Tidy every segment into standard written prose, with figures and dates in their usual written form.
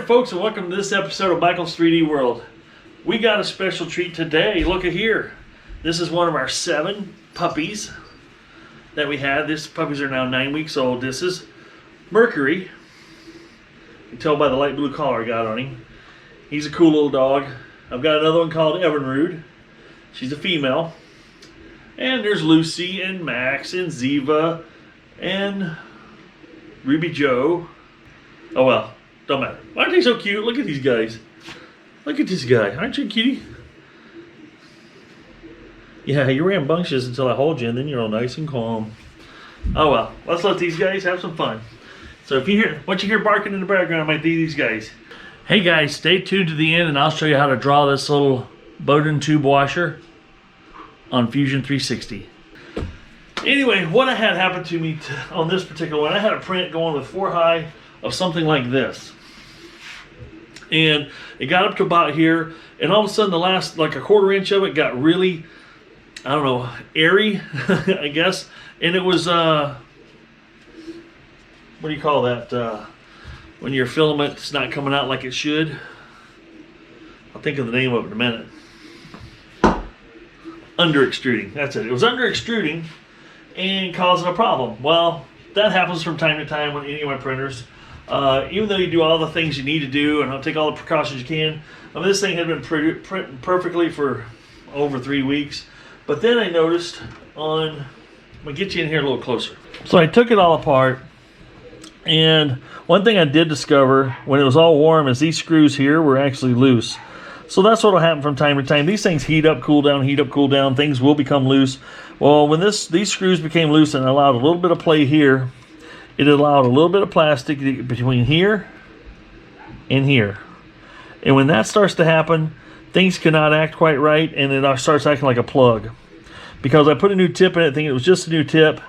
folks, and welcome to this episode of Michael's 3D World. We got a special treat today. Look at here. This is one of our 7 puppies that we had. These puppies are now 9 weeks old. This is Mercury. You can tell by the light blue collar I got on him. He's a cool little dog. I've got another one called RM3D. She's a female. And there's Lucy and Max and Ziva and Ruby Joe. Oh well, don't matter. Aren't they so cute? Look at these guys. Look at this guy. Aren't you a cutie? Yeah, you're rambunctious until I hold you, and then you're all nice and calm. Oh well, let's let these guys have some fun. So if you hear, once you hear barking in the background, it might be these guys. Hey guys, stay tuned to the end, and I'll show you how to draw this little Bowden tube washer on Fusion 360. Anyway, what I had happen to me on this particular one, I had a print going with 4 high of something like this. And it got up to about here, and all of a sudden the last, like a 1/4 inch of it got really, I don't know, airy, I guess. And it was, what do you call that? When your filament's not coming out like it should. I'll think of the name of it in a minute. Under extruding, that's it. It was under extruding and causing a problem. Well, that happens from time to time on any of my printers. Even though you do all the things you need to do and I'll take all the precautions you can. I mean, this thing had been printing perfectly for over 3 weeks. But then I noticed on, I'm gonna get you in here a little closer. So I took it all apart, and one thing I did discover when it was all warm is these screws here were actually loose. So that's what will happen from time to time. These things heat up, cool down, things will become loose. Well, when these screws became loose and allowed a little bit of play here, it allowed a little bit of plastic between here and here. And when that starts to happen, things cannot act quite right, and it starts acting like a plug. Because I put a new tip in it thinking it was just a new tip,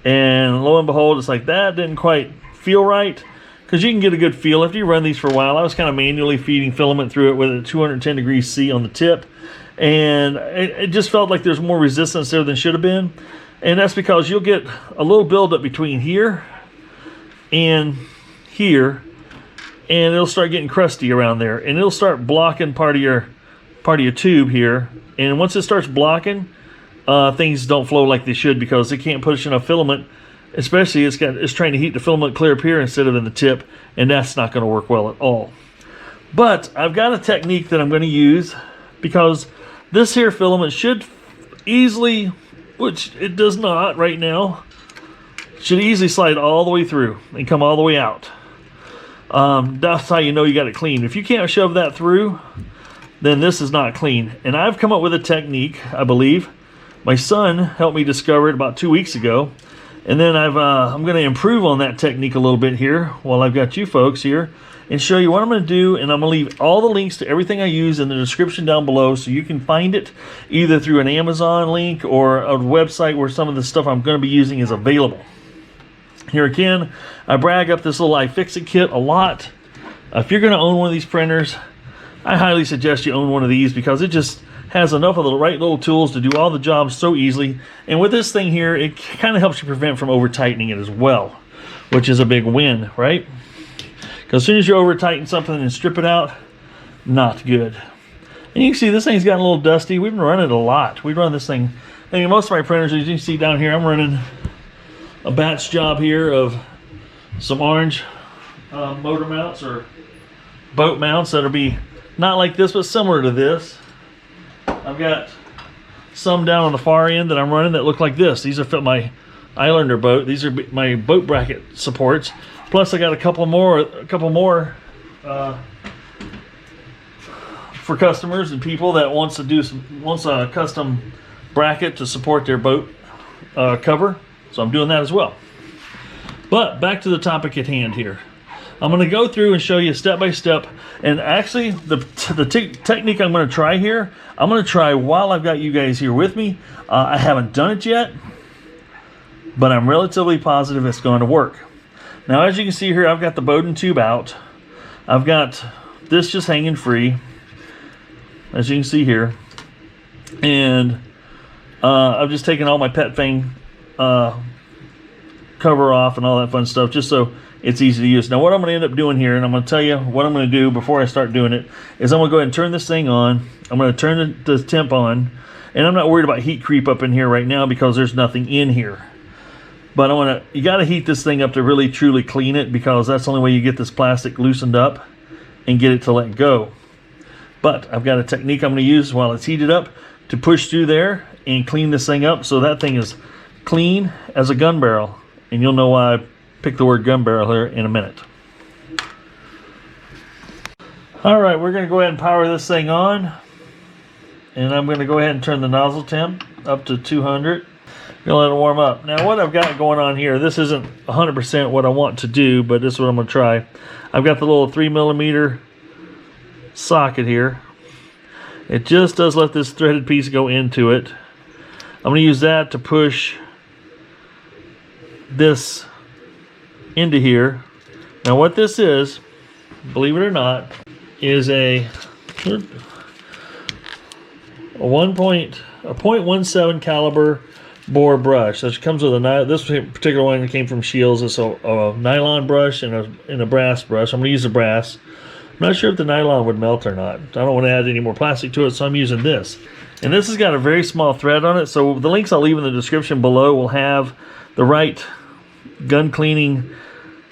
and lo and behold, it's like that didn't quite feel right. Because you can get a good feel after you run these for a while. I was kind of manually feeding filament through it with a 210 degrees C on the tip, and it just felt like there's more resistance there than should have been. And that's because you'll get a little buildup between here and here, and it'll start getting crusty around there, and it'll start blocking part of your tube here. And once it starts blocking, things don't flow like they should because they can't push enough filament. Especially it's trying to heat the filament clear up here instead of in the tip, and that's not going to work well at all. But I've got a technique that I'm going to use, because this here filament should easily, which it does not right now, should easily slide all the way through and come all the way out. That's how you know you got it clean. If you can't shove that through, then this is not clean. And I've come up with a technique, I believe. My son helped me discover it about 2 weeks ago. And then I'm going to improve on that technique a little bit here while I've got you folks here and show you what I'm going to do. And I'm going to leave all the links to everything I use in the description down below, so you can find it either through an Amazon link or a website where some of the stuff I'm going to be using is available. Here again, I brag up this little iFixit kit a lot. If you're going to own one of these printers, I highly suggest you own one of these, because it just has enough of the right little tools to do all the jobs so easily. And with this thing here, it kind of helps you prevent from over tightening it as well, which is a big win, right? Because as soon as you over tighten something and strip it out, not good. And you can see this thing's gotten a little dusty. We've been running it a lot. We run this thing, I mean, most of my printers, as you can see down here, I'm running a batch job here of some orange motor mounts or boat mounts that'll be not like this, but similar to this. I've got some down on the far end that I'm running that look like this. These are my Islander boat. These are my boat bracket supports. Plus I got a couple more for customers and people that wants a custom bracket to support their boat cover. So I'm doing that as well. But back to the topic at hand here. I'm going to go through and show you step by step, and actually the technique I'm going to try here, I'm going to try while I've got you guys here with me. I haven't done it yet, but I'm relatively positive it's going to work. Now, as you can see here, I've got the Bowden tube out. I've got this just hanging free, as you can see here, and I've just taken all my pet Fang cover off and all that fun stuff, just so it's easy to use. Now what I'm going to end up doing here, and I'm going to tell you what I'm going to do before I start doing it, is I'm going to go ahead and turn this thing on. I'm going to turn the temp on, and I'm not worried about heat creep up in here right now because there's nothing in here. But you got to heat this thing up to really truly clean it, because that's the only way you get this plastic loosened up and get it to let go. But I've got a technique I'm going to use while it's heated up to push through there and clean this thing up so that thing is clean as a gun barrel. And you'll know why I picked the word gun barrel here in a minute. Alright, we're going to go ahead and power this thing on. And I'm going to go ahead and turn the nozzle temp up to 200. Gonna let it warm up. Now what I've got going on here, this isn't 100% what I want to do, but this is what I'm gonna try. I've got the little 3mm socket here. It just does let this threaded piece go into it. I'm gonna use that to push this into here. Now what this is, believe it or not, is a 0.17 caliber bore brush. This comes with a this particular one that came from Shields. It's a nylon brush and a brass brush. I'm going to use the brass. I'm not sure if the nylon would melt or not. I don't want to add any more plastic to it, so I'm using this. And this has got a very small thread on it, so the links I'll leave in the description below will have the right gun cleaning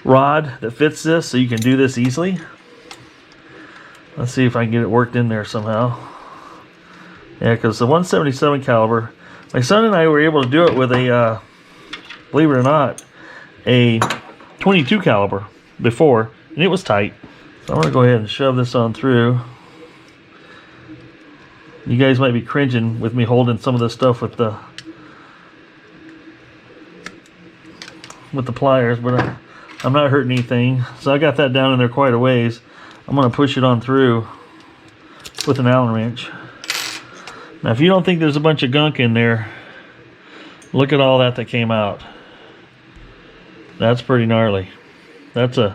rod that fits this, so you can do this easily. Let's see if I can get it worked in there somehow. Yeah, because the 177 caliber, my son and I were able to do it with a, believe it or not, a 22 caliber before, and it was tight. So I'm going to go ahead and shove this on through. You guys might be cringing with me holding some of this stuff with the pliers, but I'm not hurting anything. So I got that down in there quite a ways. I'm going to push it on through with an Allen wrench. Now if you don't think there's a bunch of gunk in there, look at all that came out. That's pretty gnarly. So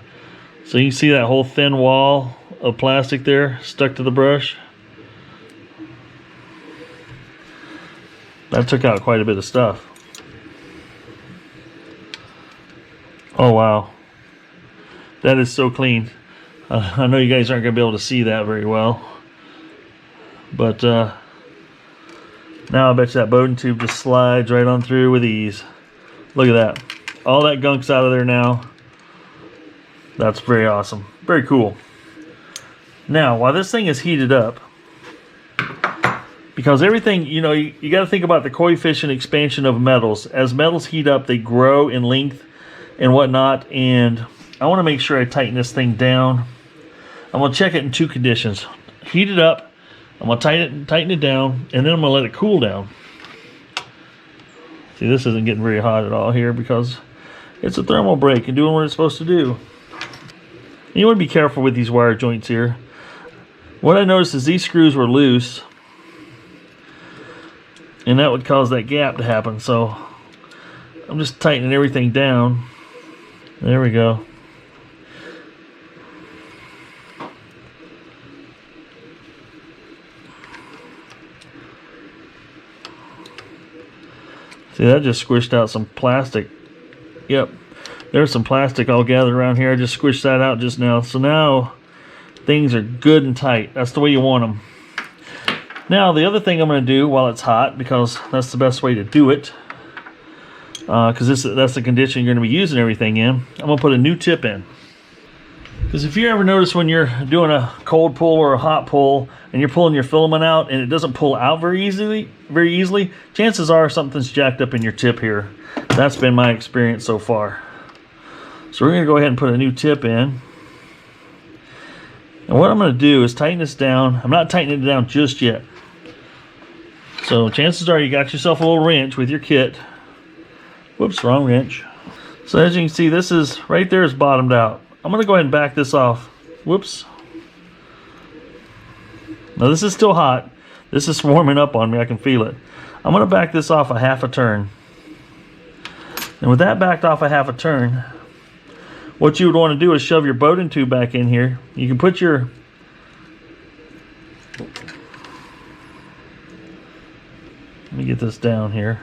you can see that whole thin wall of plastic there stuck to the brush. That took out quite a bit of stuff. Oh wow, that is so clean. I know you guys aren't going to be able to see that very well, but now I bet you that Bowden tube just slides right on through with ease. Look at that. All that gunk's out of there now. That's very awesome. Very cool. Now, while this thing is heated up, because everything, you know, you got to think about the coefficient expansion of metals. As metals heat up, they grow in length and whatnot, and I want to make sure I tighten this thing down. I'm going to check it in two conditions. Heat it up. I'm going to tighten it down, and then I'm going to let it cool down. See, this isn't getting very hot at all here because it's a thermal break and doing what it's supposed to do. And you want to be careful with these wire joints here. What I noticed is these screws were loose, and that would cause that gap to happen. So I'm just tightening everything down. There we go. See, that just squished out some plastic. Yep, there's some plastic all gathered around here. I just squished that out just now. So now things are good and tight. That's the way you want them. Now the other thing I'm going to do while it's hot, because that's the best way to do it, because that's the condition you're going to be using everything in, I'm going to put a new tip in. Because if you ever notice when you're doing a cold pull or a hot pull and you're pulling your filament out and it doesn't pull out very easily, chances are something's jacked up in your tip here. That's been my experience so far. So we're going to go ahead and put a new tip in. And what I'm going to do is tighten this down. I'm not tightening it down just yet. So chances are you got yourself a little wrench with your kit. Whoops, wrong wrench. So as you can see, this is right there is bottomed out. I'm going to go ahead and back this off. Whoops. Now this is still hot. This is warming up on me. I can feel it. I'm going to back this off a half a turn. And with that backed off a half a turn, what you would want to do is shove your Bowden tube back in here. You can put your... Let me get this down here.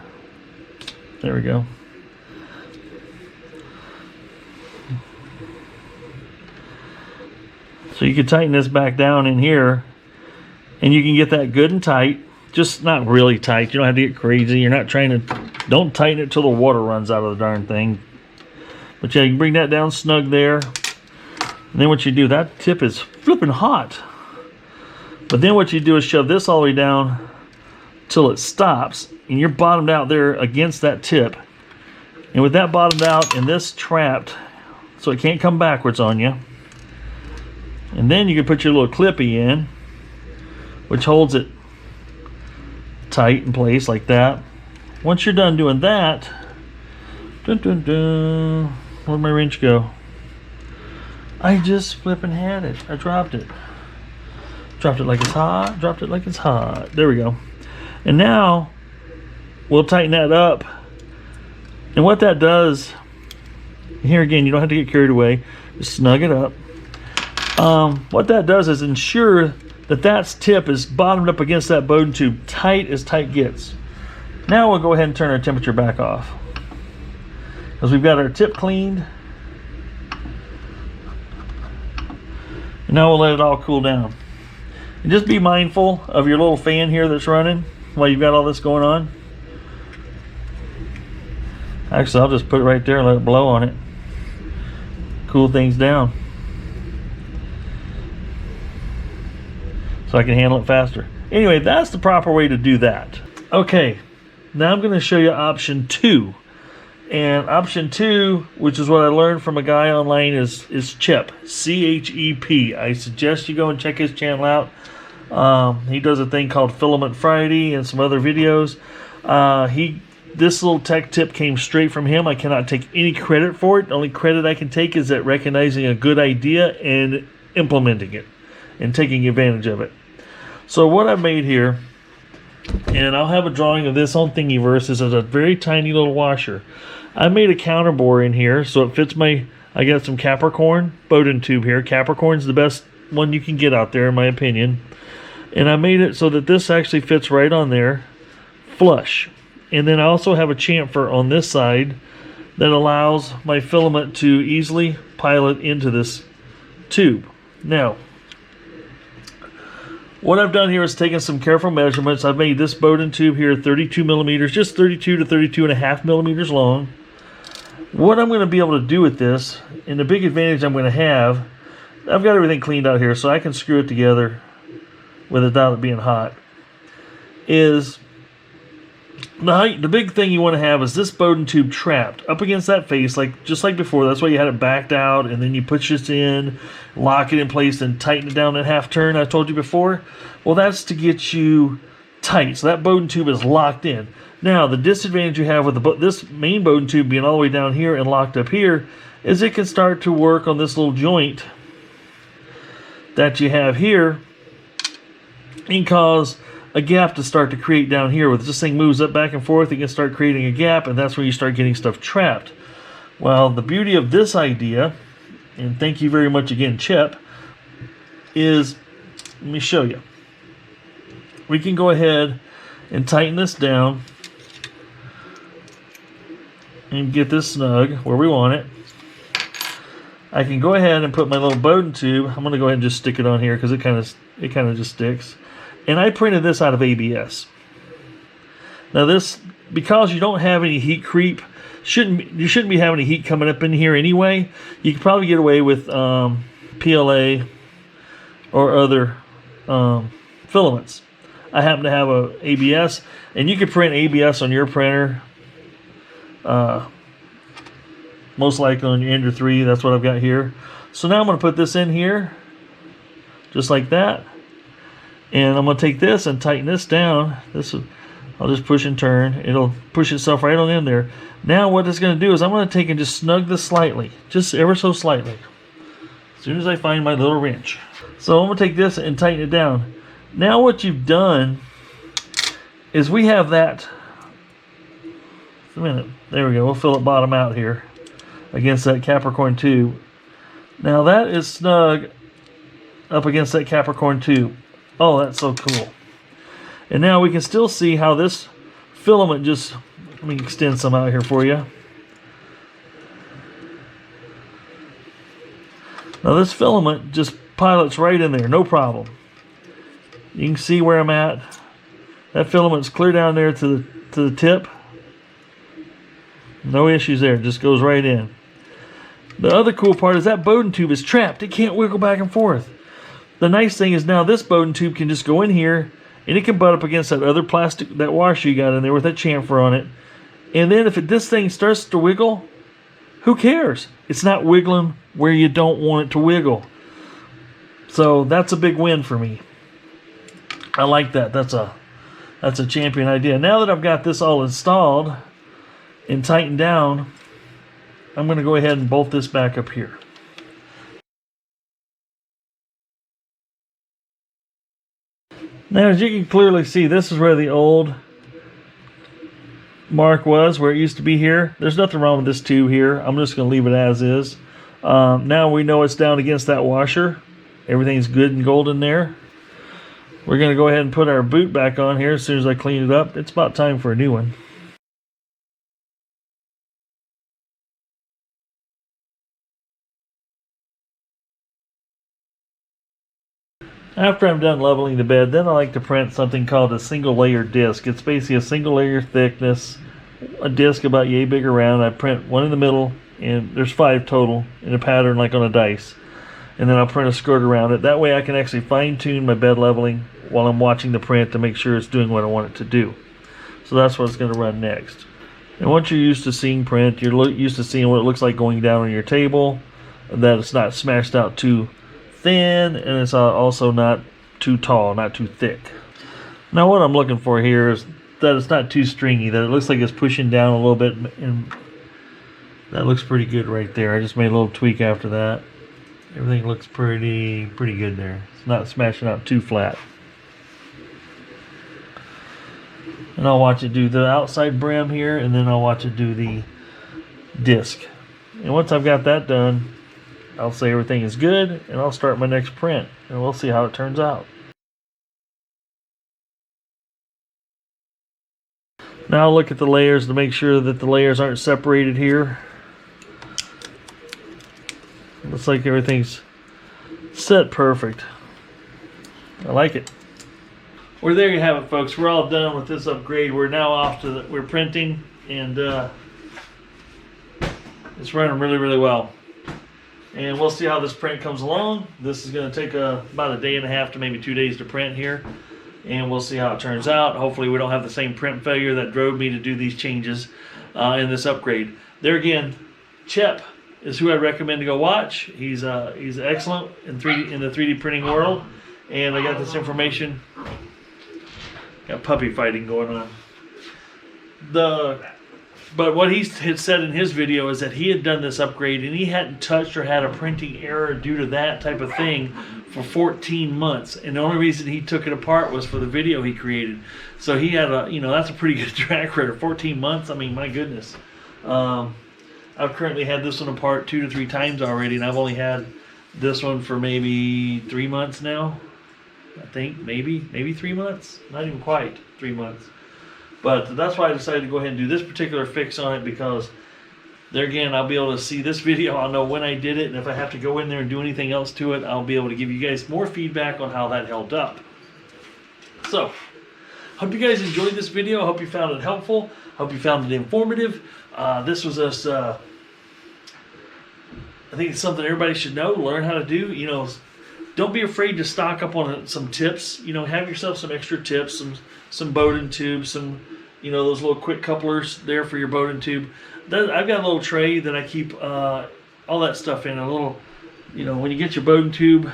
There we go. So you can tighten this back down in here, and you can get that good and tight. Just not really tight. You don't have to get crazy. You're not trying to, don't tighten it till the water runs out of the darn thing. But yeah, you can bring that down snug there. And then what you do, that tip is flipping hot. But then what you do is shove this all the way down till it stops, and you're bottomed out there against that tip. And with that bottomed out and this trapped, so it can't come backwards on you. And then you can put your little clippy in, which holds it tight in place like that. Once you're done doing that, where'd my wrench go? I just flipping had it. I dropped it. Dropped it like it's hot. Dropped it like it's hot. There we go. And now we'll tighten that up. And what that does, here again, you don't have to get carried away. Just snug it up. What that does is ensure that that tip is bottomed up against that Bowden tube, tight as tight gets. Now we'll go ahead and turn our temperature back off, because we've got our tip cleaned. And now we'll let it all cool down. And just be mindful of your little fan here that's running while you've got all this going on. Actually, I'll just put it right there and let it blow on it. Cool things down, so I can handle it faster. Anyway, that's the proper way to do that. Okay, now I'm going to show you option 2. And option 2, which is what I learned from a guy online, is CHEP, C-H-E-P. I suggest you go and check his channel out. He does a thing called Filament Friday and some other videos. This little tech tip came straight from him. I cannot take any credit for it. The only credit I can take is at recognizing a good idea and implementing it and taking advantage of it. So what I've made here, and I'll have a drawing of this on Thingiverse, is a very tiny little washer. I made a counter bore in here so it fits my, I got some Capricorn Bowden tube here. Capricorn's the best one you can get out there in my opinion. And I made it so that this actually fits right on there, flush. And then I also have a chamfer on this side that allows my filament to easily pilot into this tube. Now, what I've done here is taken some careful measurements. I've made this Bowden tube here 32 millimeters, just 32 to 32.5 millimeters long. What I'm going to be able to do with this, and the big advantage I'm going to have, I've got everything cleaned out here so I can screw it together without it being hot, is the big thing you want to have is this Bowden tube trapped up against that face, just like before. That's why you had it backed out, and then you push this in, lock it in place, and tighten it down at half turn. I told you before. Well, that's to get you tight. So that Bowden tube is locked in. Now, the disadvantage you have with this main Bowden tube being all the way down here and locked up here is it can start to work on this little joint that you have here and cause a gap to start to create down here. With this thing moves up back and forth, it can start creating a gap, and that's where you start getting stuff trapped. Well, the beauty of this idea, and thank you very much again, Chip, is, let me show you. We can go ahead and tighten this down and get this snug where we want it. I can go ahead and put my little Bowden tube. I'm going to go ahead and just stick it on here because it kind of just sticks. And I printed this out of ABS. Now this, because you don't have any heat creep, you shouldn't be having any heat coming up in here anyway. You could probably get away with PLA or other filaments. I happen to have a ABS, and you could print ABS on your printer. Most likely on your Ender 3. That's what I've got here. So now I'm going to put this in here, just like that. And I'm going to take this and tighten this down. I'll just push and turn. It'll push itself right on in there. Now what it's going to do is I'm going to take and just snug this slightly, just ever so slightly, as soon as I find my little wrench. So I'm going to take this and tighten it down. Now what you've done is we have that, a minute, there we go, we'll fill it bottom out here against that Capricorn tube. Now that is snug up against that Capricorn tube. Oh, that's so cool. And now we can still see how this filament just, let me extend some out here for you. Now this filament just pilot's right in there, no problem. You can see where I'm at. That filament's clear down there to the tip. No issues there, just goes right in. The other cool part is that Bowden tube is trapped. It can't wiggle back and forth. The nice thing is now this Bowden tube can just go in here and it can butt up against that other plastic, that washer you got in there with that chamfer on it. And then if this thing starts to wiggle, who cares? It's not wiggling where you don't want it to wiggle. So that's a big win for me. I like that. That's a champion idea. Now that I've got this all installed and tightened down, I'm going to go ahead and bolt this back up here. Now, as you can clearly see, this is where the old mark was, where it used to be here. There's nothing wrong with this tube here. I'm just going to leave it as is. Now we know it's down against that washer. Everything's good and golden there. We're going to go ahead and put our boot back on here as soon as I clean it up. It's about time for a new one. After I'm done leveling the bed, then I like to print something called a single layer disc. It's basically a single layer thickness, a disc about yay big around. I print one in the middle, and there's 5 total in a pattern like on a dice. And then I'll print a skirt around it. That way I can actually fine tune my bed leveling while I'm watching the print to make sure it's doing what I want it to do. So that's what's going to run next. And once you're used to seeing print, you're used to seeing what it looks like going down on your table, that it's not smashed out too thin, and it's also not too tall, not too thick. Now what I'm looking for here is that it's not too stringy, that it looks like it's pushing down a little bit, and that looks pretty good right there. I just made a little tweak after that. Everything looks pretty good there. It's not smashing out too flat. And I'll watch it do the outside brim here, and then I'll watch it do the disc. And once I've got that done, I'll say everything is good, and I'll start my next print, and we'll see how it turns out. Now I'll look at the layers to make sure that the layers aren't separated here. Looks like everything's set perfect. I like it. Well, there you have it, folks. We're all done with this upgrade. We're now off to we're printing, and it's running really well. And we'll see how this print comes along. This is going to take about a day and a half to maybe 2 days to print here. And we'll see how it turns out. Hopefully we don't have the same print failure that drove me to do these changes in this upgrade. There again, Chep is who I recommend to go watch. He's excellent in the 3D printing world. And I got this information. Got puppy fighting going on. But what he had said in his video is that he had done this upgrade and he hadn't touched or had a printing error due to that type of thing for 14 months. And the only reason he took it apart was for the video he created. So he had that's a pretty good track record. 14 months, I mean, my goodness. I've currently had this one apart 2 to 3 times already, and I've only had this one for maybe 3 months now. I think maybe 3 months, not even quite 3 months. But that's why I decided to go ahead and do this particular fix on it, because there again, I'll be able to see this video. I'll know when I did it, and if I have to go in there and do anything else to it, I'll be able to give you guys more feedback on how that held up. So, hope you guys enjoyed this video. I hope you found it helpful. Hope you found it informative. This was just, I think it's something everybody should know, learn how to do. Don't be afraid to stock up on some tips. Have yourself some extra tips, some Bowden tubes, some, those little quick couplers there for your Bowden tube. I've got a little tray that I keep all that stuff in. A little, when you get your Bowden tube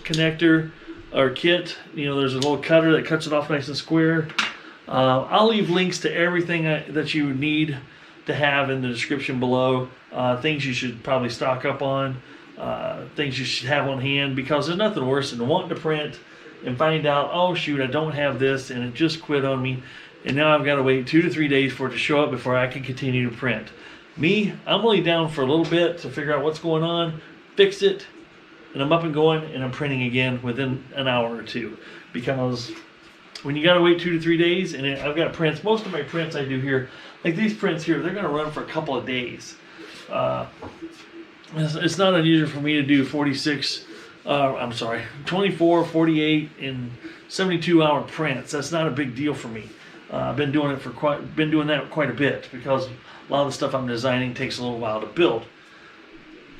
connector or kit, there's a little cutter that cuts it off nice and square. I'll leave links to everything that you need to have in the description below. Things you should probably stock up on. Things you should have on hand, because there's nothing worse than wanting to print and find out, oh shoot, I don't have this and it just quit on me, and now I've got to wait 2 to 3 days for it to show up before I can continue to print. I'm only down for a little bit to figure out what's going on, fix it, and I'm up and going, and I'm printing again within an hour or two. Because when you got to wait 2 to 3 days, and I've got prints, most of my prints I do here, like these prints here, they're going to run for a couple of days. It's not unusual for me to do 46 I'm sorry, 24, 48, and 72-hour prints. That's not a big deal for me. I've been doing that quite a bit because a lot of the stuff I'm designing takes a little while to build.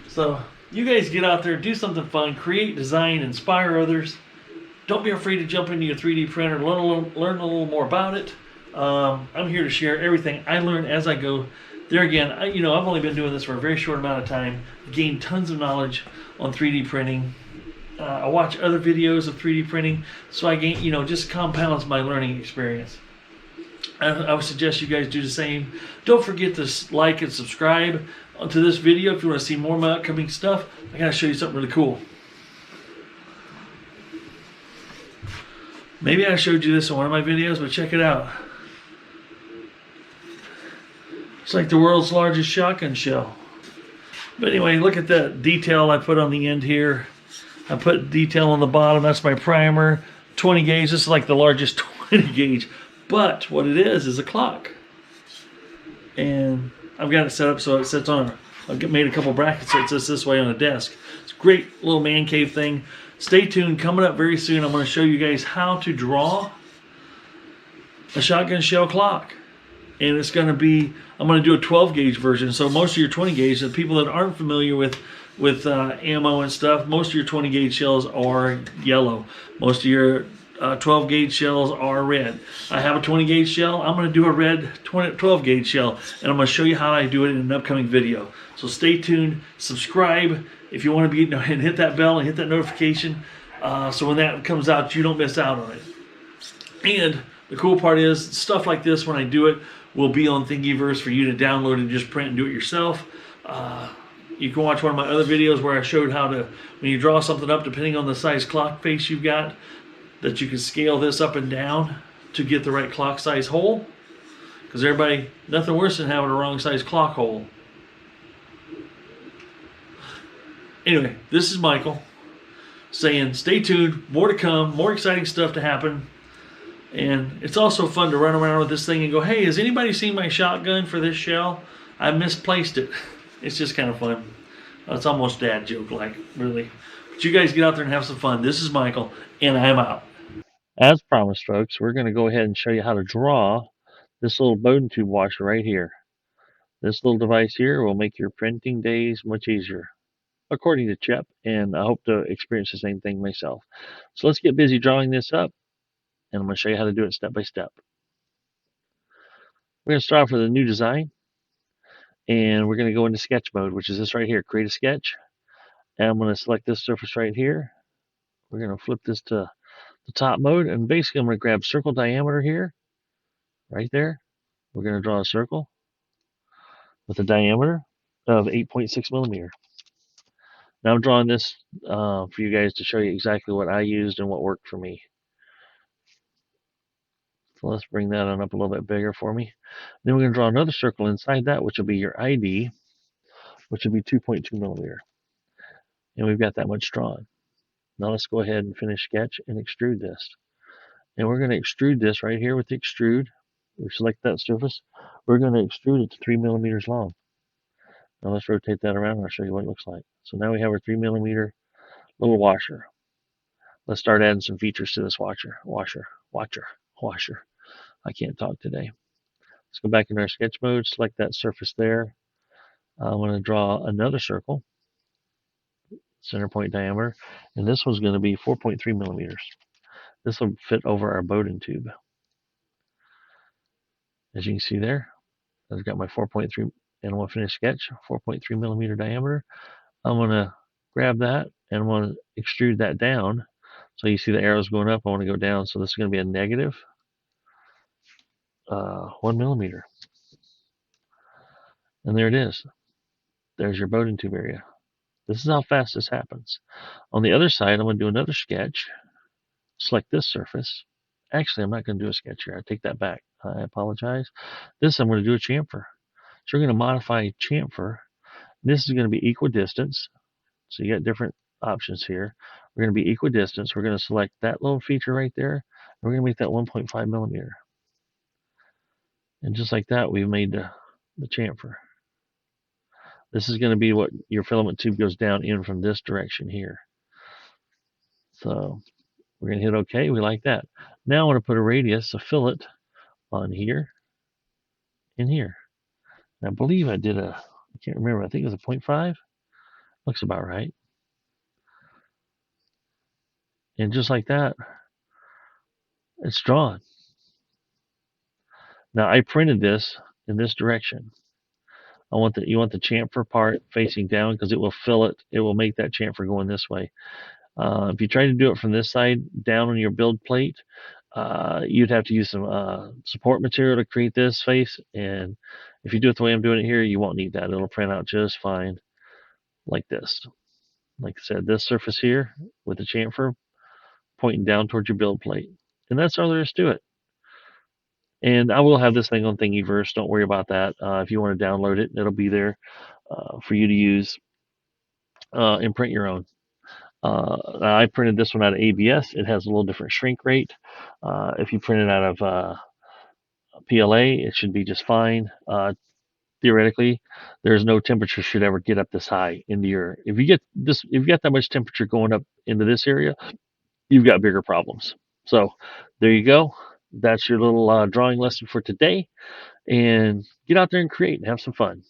So you guys get out there, do something fun, create, design, inspire others. Don't be afraid to jump into your 3D printer, learn a little more about it. I'm here to share everything I learn as I go. There again, I've only been doing this for a very short amount of time. Gained tons of knowledge on 3D printing. I watch other videos of 3D printing, so I gain, just compounds my learning experience. I would suggest you guys do the same. Don't forget to like and subscribe to this video if you want to see more of my upcoming stuff. I gotta show you something really cool. Maybe I showed you this in one of my videos, but check it out. It's like the world's largest shotgun shell. But anyway, look at that detail I put on the end here. I put detail on the bottom. That's my primer. 20 gauge. This is like the largest 20 gauge. But what it is a clock. And I've got it set up so it sits on. I've made a couple brackets so it sits this way on a desk. It's a great little man cave thing. Stay tuned. Coming up very soon, I'm going to show you guys how to draw a shotgun shell clock. And it's going to be, I'm going to do a 12 gauge version. So most of your 20 gauge, the people that aren't familiar with ammo and stuff, most of your 20 gauge shells are yellow. Most of your 12 gauge shells are red. I have a 20 gauge shell. I'm going to do a red 12 gauge shell, and I'm going to show you how I do it in an upcoming video. So stay tuned, subscribe if you want to be, and hit that bell and hit that notification so when that comes out, you don't miss out on it. And the cool part is, stuff like this, when I do it, will be on Thingiverse for you to download and just print and do it yourself. You can watch one of my other videos where I showed how to, when you draw something up, depending on the size clock face you've got, that you can scale this up and down to get the right clock size hole. Because everybody, nothing worse than having a wrong size clock hole. Anyway, this is Michael saying stay tuned, more to come, more exciting stuff to happen. And it's also fun to run around with this thing and go, hey, has anybody seen my shotgun for this shell? I misplaced it. It's just kind of fun. It's almost dad joke like, really. But you guys get out there and have some fun. This is Michael, and I'm out. As promised, folks, we're going to go ahead and show you how to draw this little Bowden tube washer right here. This little device here will make your printing days much easier, according to Chip, and I hope to experience the same thing myself. So let's get busy drawing this up, and I'm going to show you how to do it step by step. We're going to start off with a new design, and we're going to go into sketch mode, which is this right here, create a sketch. And I'm going to select this surface right here. We're going to flip this to the top mode, and basically I'm going to grab circle diameter here, right there. We're going to draw a circle with a diameter of 8.6 millimeter. Now I'm drawing this for you guys to show you exactly what I used and what worked for me. So let's bring that on up a little bit bigger for me. Then we're going to draw another circle inside that, which will be your ID, which will be 2.2 millimeter. And we've got that much drawn. Now let's go ahead and finish sketch and extrude this. And we're going to extrude this right here with the extrude. We select that surface. We're going to extrude it to 3 millimeters long. Now let's rotate that around and I'll show you what it looks like. So now we have our 3 millimeter little washer. Let's start adding some features to this washer. I can't talk today. Let's go back into our sketch mode, select that surface there. I'm going to draw another circle, center point diameter, and this one's going to be 4.3 millimeters. This will fit over our Bowden tube. As you can see there, I've got my 4.3, and I'm going to finish sketch, 4.3 millimeter diameter. I'm going to grab that and I'm going to extrude that down. So you see the arrows going up, I want to go down. So this is going to be a negative 1 millimeter. And there it is. There's your Bowden tube area. This is how fast this happens. On the other side, I'm going to do another sketch. Select this surface. Actually, I'm not going to do a sketch here. I take that back. I apologize. This, I'm going to do a chamfer. So we're going to modify chamfer. This is going to be equidistance. So you got different options here. We're going to be equidistance. We're going to select that little feature right there. And we're going to make that 1.5 millimeter. And just like that, we've made the chamfer. This is going to be what your filament tube goes down in from this direction here. So we're going to hit OK. We like that. Now I want to put a radius, a fillet, on here and here. And I believe I did I can't remember. I think it was a 0.5. Looks about right. And just like that, it's drawn. Now I printed this in this direction. You want the chamfer part facing down because it will fill it. It will make that chamfer going this way. If you try to do it from this side down on your build plate, you'd have to use some support material to create this face. And if you do it the way I'm doing it here, you won't need that. It'll print out just fine like this. Like I said, this surface here with the chamfer pointing down towards your build plate. And that's all there is to it. And I will have this thing on Thingiverse. Don't worry about that. If you want to download it, it'll be there for you to use and print your own. I printed this one out of ABS. It has a little different shrink rate. If you print it out of PLA, it should be just fine. Theoretically, there's no temperature should ever get up this high into your. If you get that much temperature going up into this area, you've got bigger problems. So there you go. That's your little drawing lesson for today. And get out there and create and have some fun.